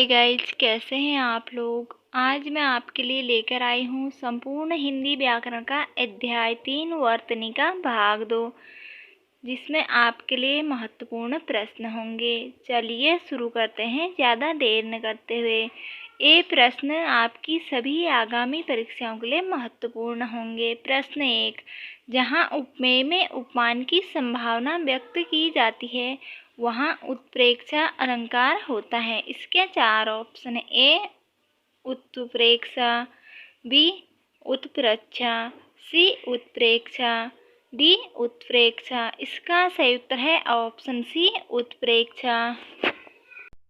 Hi guys, कैसे हैं आप लोग। आज मैं आपके लिए लेकर आई हूँ संपूर्ण हिंदी व्याकरण का अध्याय 3 वर्तनी भाग 2, जिसमें आपके लिए महत्वपूर्ण प्रश्न होंगे। चलिए शुरू करते हैं ज़्यादा देर न करते हुए। ये प्रश्न आपकी सभी आगामी परीक्षाओं के लिए महत्वपूर्ण होंगे। प्रश्न 1, जहाँ उपमेय में उपमान की संभावना व्यक्त की जाती है वहाँ उत्प्रेक्षा अलंकार होता है। इसके 4 ऑप्शन: ए उत्प्रेक्षा, बी उत्प्रेक्षा, सी उत्प्रेक्षा, डी उत्प्रेक्षा। इसका सही उत्तर है ऑप्शन सी, उत्प्रेक्षा।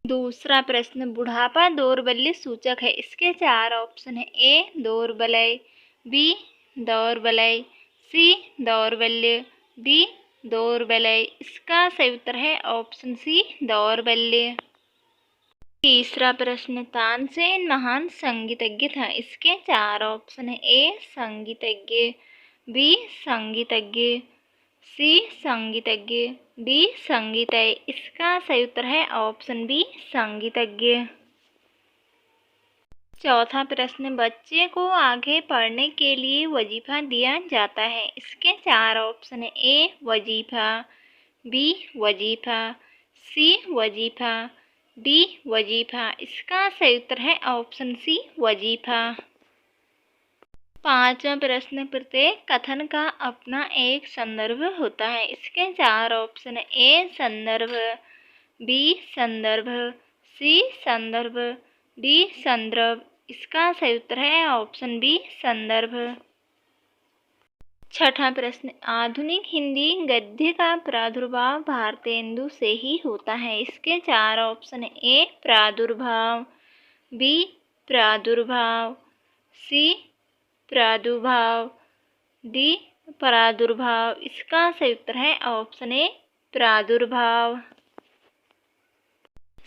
दूसरा प्रश्न, बुढ़ापा दौर्बल्य सूचक है। इसके 4 ऑप्शन है: ए दौर्बल्य, बी दौर्बल्य, सी दौर्बल्य, डी दौर्बल्य। इसका सही उत्तर है ऑप्शन सी, दौर्बल्य। तीसरा प्रश्न, तानसेन महान संगीतज्ञ था। इसके 4 ऑप्शन है: ए संगीतज्ञ, बी संगीतज्ञ, सी संगीतज्ञ, डी संगीतज्ञ। इसका सही उत्तर है ऑप्शन बी, संगीतज्ञ। चौथा प्रश्न, बच्चे को आगे पढ़ने के लिए वजीफा दिया जाता है। इसके 4 ऑप्शन है: ए वजीफा, बी वजीफा, सी वजीफा, डी वजीफा। इसका सही उत्तर है ऑप्शन सी, वजीफा। पांचवा प्रश्न, प्रत्येक कथन का अपना एक संदर्भ होता है। इसके 4 ऑप्शन है: ए संदर्भ, बी संदर्भ, सी संदर्भ, डी संदर्भ। इसका सही उत्तर है ऑप्शन बी, संदर्भ। छठा प्रश्न, आधुनिक हिंदी गद्य का प्रादुर्भाव भारतेंदु से ही होता है। इसके 4 ऑप्शन है: ए प्रादुर्भाव, बी प्रादुर्भाव, सी प्रादुर्भाव, डी प्रादुर्भाव। इसका सही उत्तर है ऑप्शन ए, प्रादुर्भाव।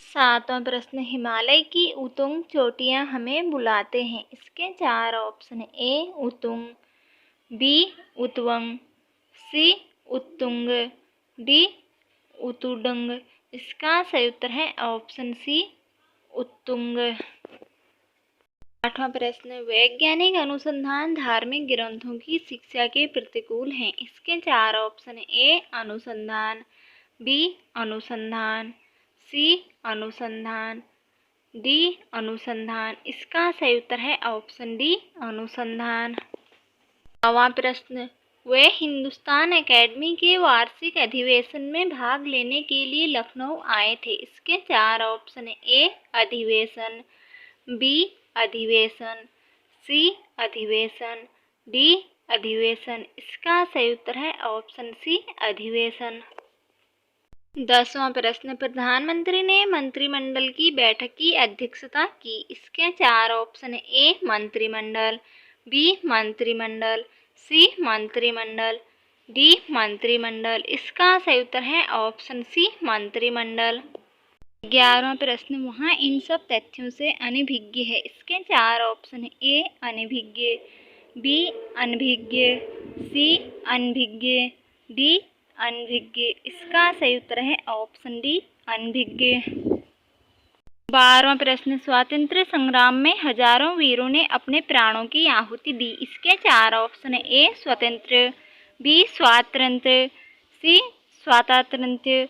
सातवां प्रश्न, हिमालय की उत्तुंग चोटियां हमें बुलाते हैं। इसके 4 ऑप्शन है: ए उत्तुंग, बी उत्तुंग, सी उत्तुंग, डी उत्तुंग। इसका सही उत्तर है ऑप्शन सी, उत्तुंग। आठवां प्रश्न, वैज्ञानिक अनुसंधान धार्मिक ग्रंथों की शिक्षा के प्रतिकूल हैं। इसके 4 ऑप्शन है: ए अनुसंधान, बी अनुसंधान, सी अनुसंधान, डी अनुसंधान। इसका सही उत्तर है ऑप्शन डी, अनुसंधान। नौवां प्रश्न, वे हिंदुस्तान एकेडमी के वार्षिक अधिवेशन में भाग लेने के लिए लखनऊ आए थे। इसके 4 ऑप्शन है: ए अधिवेशन, बी अधिवेशन, सी अधिवेशन, डी अधिवेशन। इसका सही उत्तर है ऑप्शन सी, अधिवेशन। 10वां प्रश्न, प्रधानमंत्री ने मंत्रिमंडल की बैठक की अध्यक्षता की। इसके 4 ऑप्शन है: ए मंत्रिमंडल, बी मंत्रिमंडल, सी मंत्रिमंडल, डी मंत्रिमंडल। इसका सही उत्तर है ऑप्शन सी, मंत्रिमंडल। 11वां प्रश्न, वहाँ इन सब तथ्यों से अनभिज्ञ है। इसके 4 ऑप्शन है: ए अनभिज्ञ, बी अनभिज्ञ, सी अनभिज्ञ, डी अनभिज्ञ। इसका सही उत्तर है ऑप्शन डी, अनभिज्ञ। 12वां प्रश्न, स्वातंत्र्य संग्राम में हजारों वीरों ने अपने प्राणों की आहुति दी। इसके 4 ऑप्शन है: ए स्वतंत्र, बी स्वातंत्र्य, सी स्वातंत्र्य,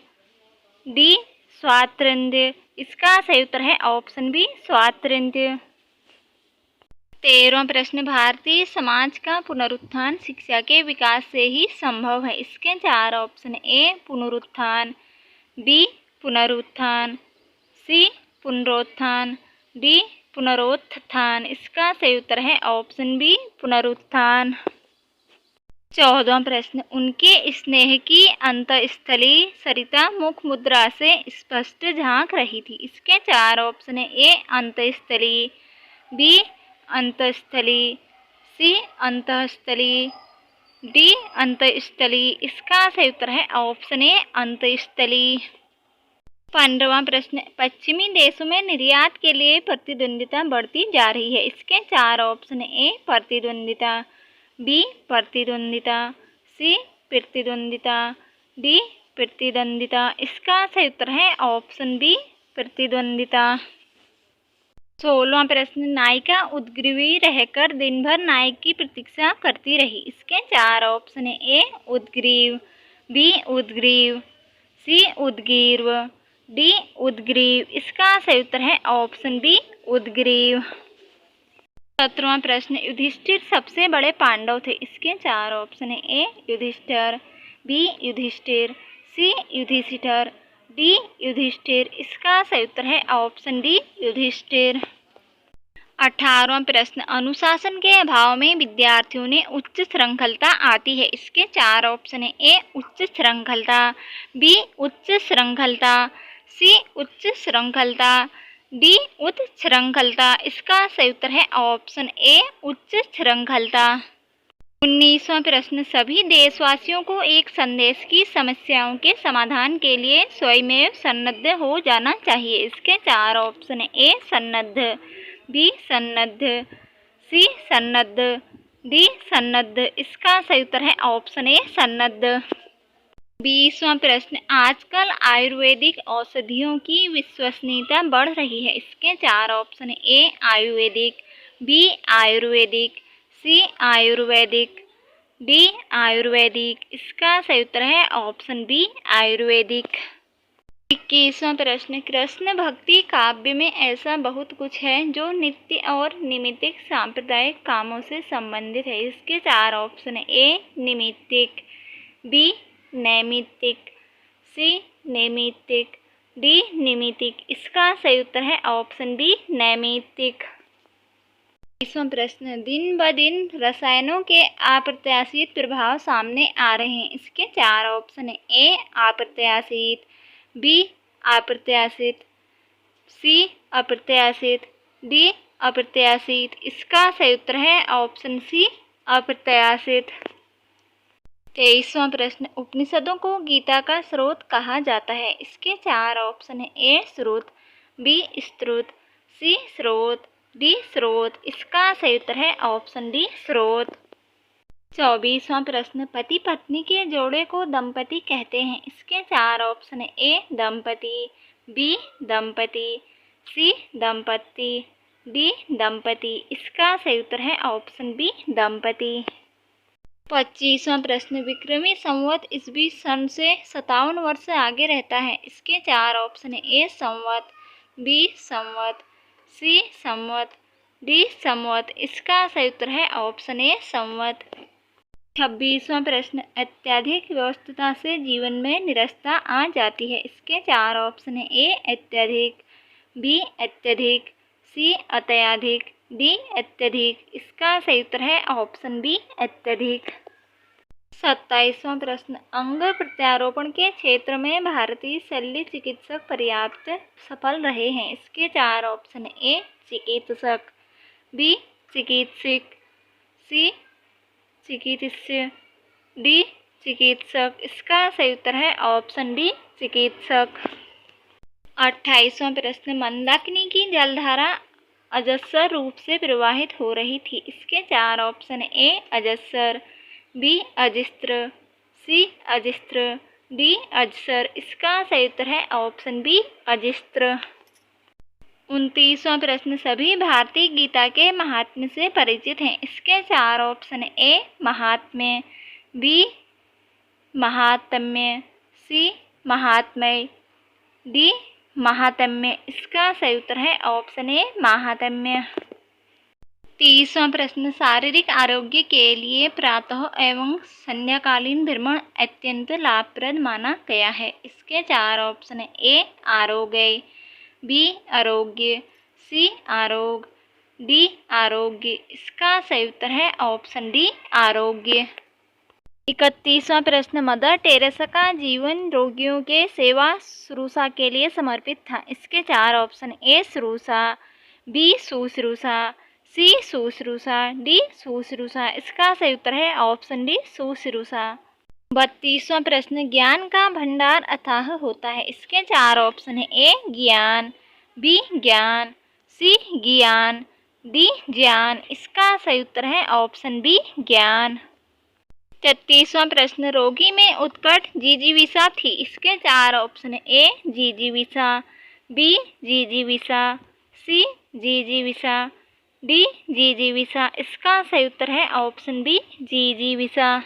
डी स्वातंत्र्य। इसका सही उत्तर है ऑप्शन बी, स्वातंत्र्य। 13वां प्रश्न, भारतीय समाज का पुनरुत्थान शिक्षा के विकास से ही संभव है। इसके 4 ऑप्शन: ए पुनरुत्थान, बी पुनरुत्थान, सी पुनरुत्थान, डी पुनरुत्थान। इसका सही उत्तर है ऑप्शन बी, पुनरुत्थान। 14वां प्रश्न, उनके स्नेह की अंतःस्थली सरिता मुख मुद्रा से स्पष्ट झांक रही थी। इसके 4 ऑप्शन है: ए अंतःस्थली, बी अंतःस्थली, सी अंतःस्थली, डी अंतःस्थली। इसका सही उत्तर है ऑप्शन ए, अंतःस्थली। 15वां प्रश्न, पश्चिमी देशों में निर्यात के लिए प्रतिद्वंदिता बढ़ती जा रही है। इसके 4 ऑप्शन है: ए प्रतिद्वंदिता, बी प्रतिद्वंदिता, सी प्रतिद्वंदिता, डी प्रतिद्वंदिता। इसका सही उत्तर है ऑप्शन बी, प्रतिद्वंदिता। 16वां प्रश्न, नायिका उद्ग्रीवी रहकर दिन भर नायक की प्रतीक्षा करती रही। इसके 4 ऑप्शन है। ए उद्ग्रीव, बी उद्ग्रीव, सी उद्गीर्व, डी उद्ग्रीव। इसका सही उत्तर है ऑप्शन बी उद्ग्रीव। 17वां प्रश्न, युधिष्ठिर सबसे बड़े पांडव थे। इसके 4 ऑप्शन है। ए युधिष्ठिर, बी युधिष्ठिर, सी युधिष्ठिर, डी युधिष्ठिर। इसका सही उत्तर है ऑप्शन डी युधिष्ठिर। 18वां प्रश्न, अनुशासन के अभाव में विद्यार्थियों ने उच्च श्रृंखलता आती है। इसके 4 ऑप्शन है। ए उच्च श्रृंखलता, बी उच्च श्रृंखलता, सी उच्च श्रृंखलता, डी उच्च श्रृंखलता। इसका सही उत्तर है ऑप्शन ए उच्च श्रृंखलता। 19वां प्रश्न, सभी देशवासियों को एक संदेश की समस्याओं के समाधान के लिए स्वयमेव सन्नद्ध हो जाना चाहिए। इसके 4 ऑप्शन है। ए सन्नद्ध, बी सन्नद्ध, सी सन्नद्ध, डी सन्नद्ध। इसका सही उत्तर है ऑप्शन ए सन्नद्ध। 20वां प्रश्न, आजकल आयुर्वेदिक औषधियों की विश्वसनीयता बढ़ रही है। इसके 4 ऑप्शन है। ए आयुर्वेदिक, बी आयुर्वेदिक, सी आयुर्वेदिक, डी आयुर्वेदिक। इसका सही उत्तर है ऑप्शन बी आयुर्वेदिक। 21वां प्रश्न, कृष्ण भक्ति काव्य में ऐसा बहुत कुछ है जो नित्य और निमित्तिक सांप्रदायिक कामों से संबंधित है। इसके 4 ऑप्शन है। ए निमित्तिक, बी नैमित्तिक, सी नैमित्तिक, डी निमित्तिक। इसका सही उत्तर है ऑप्शन बी नैमित्तिक। 20वां प्रश्न, दिन ब दिन रसायनों के अप्रत्याशित प्रभाव सामने आ रहे हैं। इसके 4 ऑप्शन है। ए अप्रत्याशित, बी अप्रत्याशित, सी अप्रत्याशित, डी अप्रत्याशित। इसका सही उत्तर है ऑप्शन सी अप्रत्याशित। 23वां प्रश्न, उपनिषदों को गीता का स्रोत कहा जाता है। इसके 4 ऑप्शन है। ए स्रोत, बी स्रोत, सी स्रोत, डी स्रोत। इसका सही उत्तर है ऑप्शन डी स्रोत। 24वां प्रश्न, पति पत्नी के जोड़े को दंपति कहते हैं। इसके 4 ऑप्शन है। ए दंपति, बी दंपति, सी दंपति, डी दंपति। इसका सही उत्तर है ऑप्शन बी दंपति। 25वां प्रश्न, विक्रमी संवत ईस्वी सन से 57 वर्ष आगे रहता है। इसके 4 ऑप्शन है। ए संवत, बी संवत, सी संवत, डी संवत। इसका सही उत्तर है ऑप्शन ए संवत। 26वां प्रश्न, अत्यधिक व्यस्तता से जीवन में निरस्ता आ जाती है। इसके 4 ऑप्शन है। ए अत्यधिक, बी अत्यधिक, सी अत्यधिक, डी अत्यधिक। इसका सही उत्तर है ऑप्शन बी अत्यधिक। 27वां प्रश्न, अंग प्रत्यारोपण के क्षेत्र में भारतीय शल्य चिकित्सक पर्याप्त सफल रहे हैं। इसके 4 ऑप्शन है। ए चिकित्सक, बी चिकित्सक, सी चिकित्सक, डी चिकित्सक। इसका सही उत्तर है ऑप्शन डी चिकित्सक। 28वां प्रश्न, मंदाकिनी की जलधारा अजस्र रूप से प्रवाहित हो रही थी। इसके 4 ऑप्शन है। ए अजस्र, बी अजस्त्र, सी अजस्त्र, डी अजस्र। इसका सही उत्तर है ऑप्शन बी अजस्त्र। 29वां प्रश्न, सभी भारतीय गीता के महात्म्य से परिचित हैं। इसके 4 ऑप्शन है। ए महात्म्य, बी महात्म्य, सी महात्म्य, डी महात्म्य। इसका सही उत्तर है ऑप्शन ए महात्म्य। 30वां प्रश्न, शारीरिक आरोग्य के लिए प्रातः एवं संध्याकालीन भ्रमण अत्यंत लाभप्रद माना गया है। इसके 4 ऑप्शन है। ए आरोग्य, बी आरोग्य, सी आरोग्य, डी आरोग्य। इसका सही उत्तर है ऑप्शन डी आरोग्य। 31वां प्रश्न, मदर टेरेसा का जीवन रोगियों के सेवा शुश्रूषा के लिए समर्पित था। इसके 4 ऑप्शन। ए शुश्रूषा, बी शुश्रूषा, सी शुश्रूषा, डी शुश्रूषा। इसका सही उत्तर है ऑप्शन डी शुश्रूषा। 32वां प्रश्न, ज्ञान का भंडार अथाह होता है। इसके 4 ऑप्शन है। ए ज्ञान, बी ज्ञान, सी ज्ञान, डी ज्ञान। इसका सही उत्तर है ऑप्शन बी ज्ञान। 33वां प्रश्न, रोगी में उत्कट जिजीविषा थी। इसके 4 ऑप्शन है। ए जिजीविषा, बी जिजीविषा, सी जिजीविषा, डी जिजीविषा। इसका सही उत्तर है ऑप्शन बी जिजीविषा।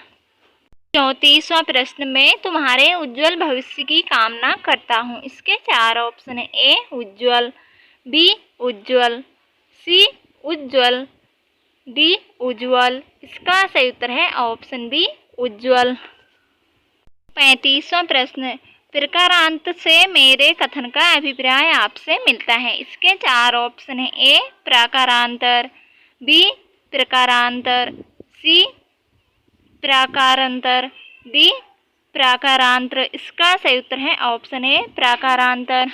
34वां प्रश्न, मैं तुम्हारे उज्जवल भविष्य की कामना करता हूँ। इसके 4 ऑप्शन है। ए उज्जवल, बी उज्जवल, सी उज्जवल, डी उज्जवल। इसका सही उत्तर है ऑप्शन बी उज्जवल। 35वां प्रश्न, प्रकारांत से मेरे कथन का अभिप्राय आपसे मिलता है। इसके 4 ऑप्शन है। ए प्राकारांतर, बी प्रकारांतर, सी प्राकारांतर, डी प्राकारांतर। इसका सही उत्तर है ऑप्शन ए प्राकारांतर।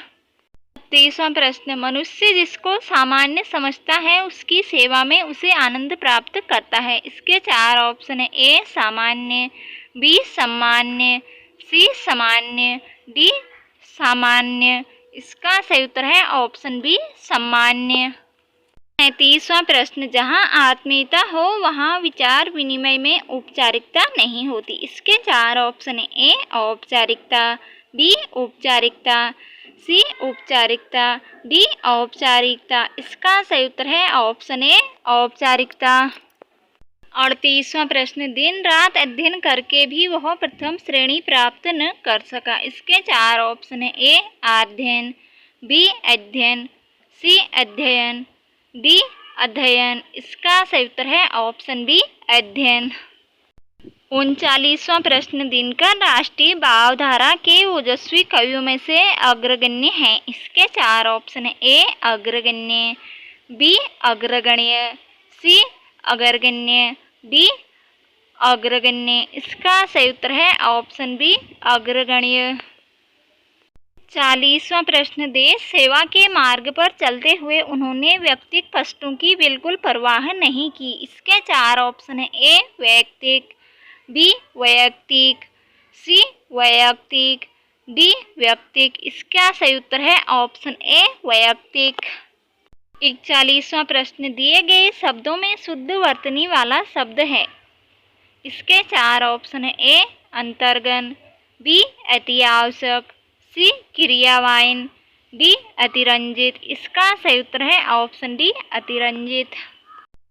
36वां प्रश्न, मनुष्य जिसको सामान्य समझता है उसकी सेवा में उसे आनंद प्राप्त करता है। इसके 4 ऑप्शन है। ए सामान्य, बी सामान्य, सी सामान्य, डी सामान्य। इसका सही उत्तर है ऑप्शन बी सामान्य। 37वां प्रश्न, जहाँ आत्मीयता हो वहाँ विचार विनिमय में औपचारिकता नहीं होती। इसके 4 ऑप्शन है। ए औपचारिकता, बी औपचारिकता, सी औपचारिकता, डी औपचारिकता। इसका सही उत्तर है ऑप्शन ए औपचारिकता। 38वां प्रश्न, दिन रात अध्ययन करके भी वह प्रथम श्रेणी प्राप्त न कर सका। इसके 4 ऑप्शन है। ए अध्ययन, बी अध्ययन, सी अध्ययन, डी अध्ययन। इसका सही उत्तर है ऑप्शन बी अध्ययन। 39वां प्रश्न, दिनकर राष्ट्रीय भावधारा के ओजस्वी कवियों में से अग्रगण्य हैं। इसके 4 ऑप्शन है। ए अग्रगण्य, बी अग्रगण्य, सी अग्रगण्य, डी अग्रगण्य। इसका सही उत्तर है ऑप्शन बी अग्रगण्य। 40वां प्रश्न, देश सेवा के मार्ग पर चलते हुए उन्होंने व्यक्तिगत कष्टों की बिल्कुल परवाह नहीं की। इसके 4 ऑप्शन है। ए वैयक्तिक, बी वैयक्तिक, सी वैयक्तिक, डी व्यक्तिक। इसका सही उत्तर है ऑप्शन ए वैयक्तिक। 41वां प्रश्न, दिए गए शब्दों में शुद्ध वर्तनी वाला शब्द है। इसके 4 ऑप्शन है। ए अंतर्गन, बी अति आवश्यक, सी क्रियावान, डी अतिरंजित। इसका सही उत्तर है ऑप्शन डी अतिरंजित।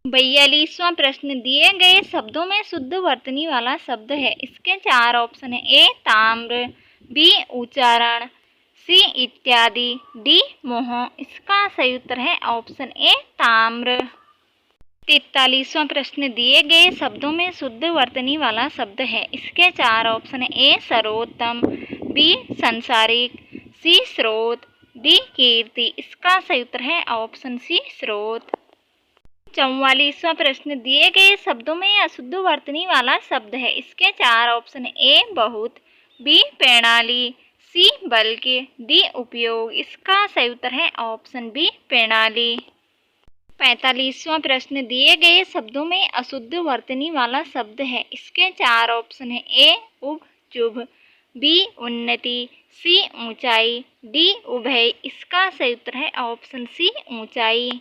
42वां प्रश्न, दिए गए शब्दों में शुद्ध वर्तनी वाला शब्द है। इसके 4 ऑप्शन है। ए ताम्र, बी उच्चारण, सी इत्यादि, डी मोह। इसका सही उत्तर है ऑप्शन ए ताम्र। 43वां प्रश्न, दिए गए शब्दों में शुद्ध वर्तनी वाला शब्द है। इसके 4 ऑप्शन है। ए सर्वोत्तम, बी संसारिक, सी स्रोत, डी कीर्ति। इसका सही उत्तर है ऑप्शन सी स्रोत। 44वां प्रश्न, दिए गए शब्दों में अशुद्ध वर्तनी वाला शब्द है। इसके 4 ऑप्शन है। ए बहुत, बी प्रणाली, सी बल्कि, डी उपयोग। इसका सही उत्तर है ऑप्शन बी प्रणाली। 45वां प्रश्न, दिए गए शब्दों में अशुद्ध वर्तनी वाला शब्द है। इसके 4 ऑप्शन है। ए उभ चुभ, बी उन्नति, सी ऊंचाई, डी उभय। इसका सही उत्तर है ऑप्शन सी ऊंचाई।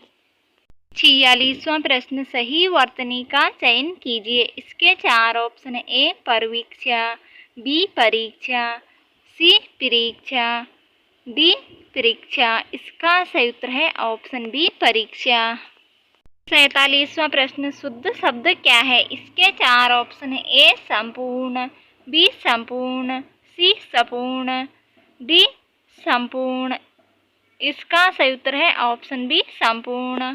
46वां प्रश्न, सही वर्तनी का चयन कीजिए। इसके 4 ऑप्शन है। ए परीक्षा, बी परीक्षा, सी परीक्षा, डी परीक्षा। इसका सही उत्तर है ऑप्शन बी परीक्षा। 47वां प्रश्न, शुद्ध शब्द क्या है। इसके 4 ऑप्शन है। ए संपूर्ण, बी संपूर्ण, सी संपूर्ण, डी संपूर्ण। इसका सही उत्तर है ऑप्शन बी संपूर्ण।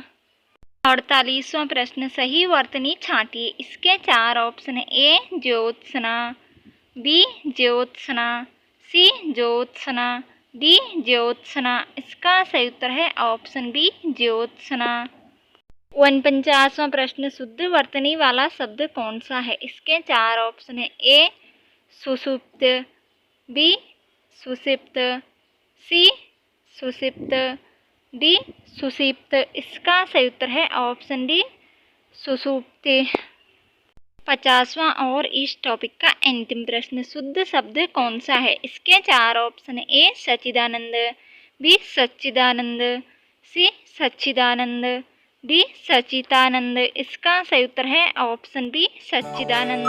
48वां प्रश्न, सही वर्तनी छांटिए। इसके 4 ऑप्शन है। ए ज्योत्सना, बी ज्योत्सना, सी ज्योत्सना, डी ज्योत्सना। इसका सही उत्तर है ऑप्शन बी ज्योत्सना। 49वां प्रश्न, शुद्ध वर्तनी वाला शब्द कौन सा है। इसके 4 ऑप्शन है। ए सुषुप्त, बी सुषिप्त, सी सुषिप्त, डी सुषिप्त। इसका सही उत्तर है ऑप्शन डी सुषुप्ति। 50वां और इस टॉपिक का अंतिम प्रश्न, शुद्ध शब्द कौन सा है। इसके 4 ऑप्शन है। ए सच्चिदानंद, बी सच्चिदानंद, सी सच्चिदानंद, डी सच्चिदानंद। इसका सही उत्तर है ऑप्शन बी सच्चिदानंद।